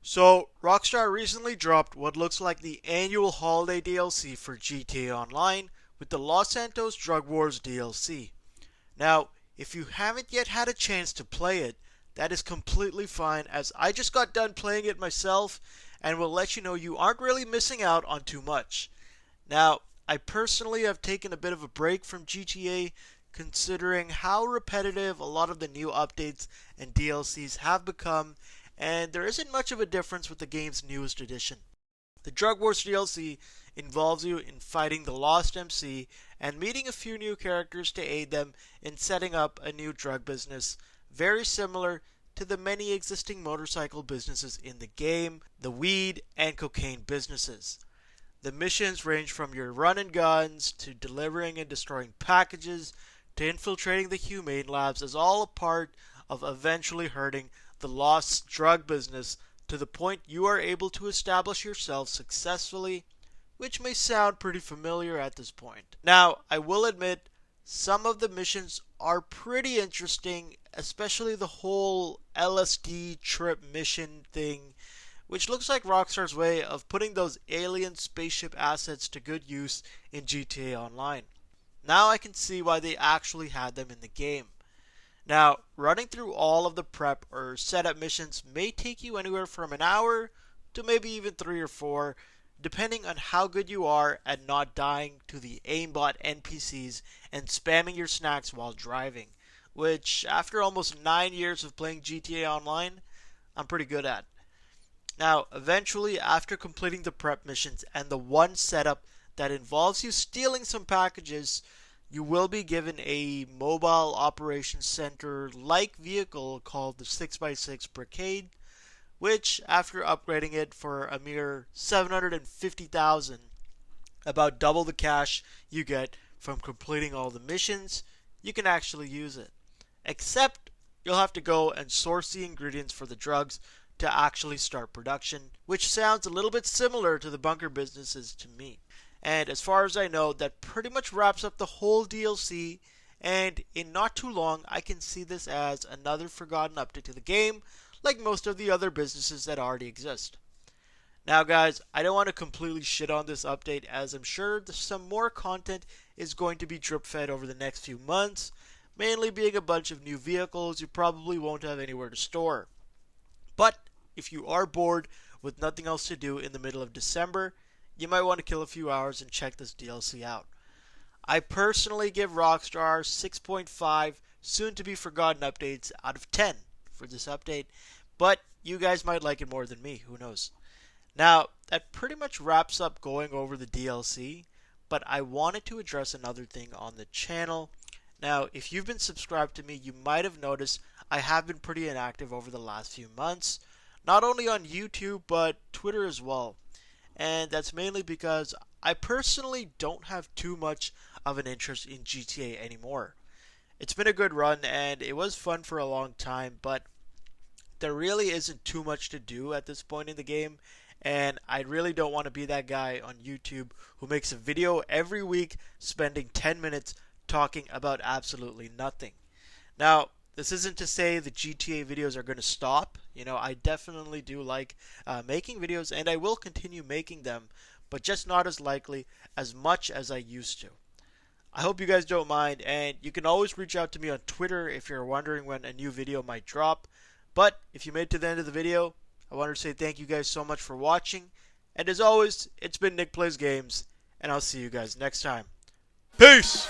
So, Rockstar recently dropped what looks like the annual holiday DLC for GTA Online with the Los Santos Drug Wars DLC. Now, if you haven't yet had a chance to play it, that is completely fine as I just got done playing it myself and will let you know you aren't really missing out on too much. Now, I personally have taken a bit of a break from GTA considering how repetitive a lot of the new updates and DLCs have become, and there isn't much of a difference with the game's newest edition. The Drug Wars DLC involves you in fighting the Lost MC and meeting a few new characters to aid them in setting up a new drug business, very similar to the many existing motorcycle businesses in the game, the weed and cocaine businesses. The missions range from your run and guns to delivering and destroying packages to infiltrating the humane labs as all a part of eventually hurting the lost drug business to the point you are able to establish yourself successfully, which may sound pretty familiar at this point. Now, I will admit, some of the missions are pretty interesting, especially the whole LSD trip mission thing, which looks like Rockstar's way of putting those alien spaceship assets to good use in GTA Online. Now I can see why they actually had them in the game. Now, running through all of the prep or setup missions may take you anywhere from an hour to maybe even 3 or 4, depending on how good you are at not dying to the aimbot NPCs and spamming your snacks while driving, which, after almost 9 years of playing GTA Online, I'm pretty good at. Now, eventually, after completing the prep missions and the one setup that involves you stealing some packages, you will be given a mobile operations center like vehicle called the 6x6 Brigade, which, after upgrading it for a mere 750,000, about double the cash you get from completing all the missions, you can actually use it. Except you'll have to go and source the ingredients for the drugs to actually start production, which sounds a little bit similar to the bunker businesses to me. And as far as I know, that pretty much wraps up the whole DLC, and in not too long, I can see this as another forgotten update to the game, like most of the other businesses that already exist. Now, guys, I don't want to completely shit on this update, as I'm sure some more content is going to be drip fed over the next few months, mainly being a bunch of new vehicles you probably won't have anywhere to store. But if you are bored with nothing else to do in the middle of December, you might want to kill a few hours and check this DLC out. I personally give Rockstar 6.5 soon to be forgotten updates out of 10 for this update, but you guys might like it more than me, who knows. Now, that pretty much wraps up going over the DLC, but I wanted to address another thing on the channel. Now, if you've been subscribed to me, you might have noticed I have been pretty inactive over the last few months, not only on YouTube, but Twitter as well. And that's mainly because I personally don't have too much of an interest in GTA anymore. It's been a good run and it was fun for a long time, but there really isn't too much to do at this point in the game, and I really don't want to be that guy on YouTube who makes a video every week spending 10 minutes talking about absolutely nothing. Now, this isn't to say the GTA videos are going to stop. I definitely do like making videos, and I will continue making them, but just not as likely as much as I used to. I hope you guys don't mind, and you can always reach out to me on Twitter if you're wondering when a new video might drop. But if you made it to the end of the video, I want to say thank you guys so much for watching, and as always, it's been Nick Plays Games, and I'll see you guys next time. Peace!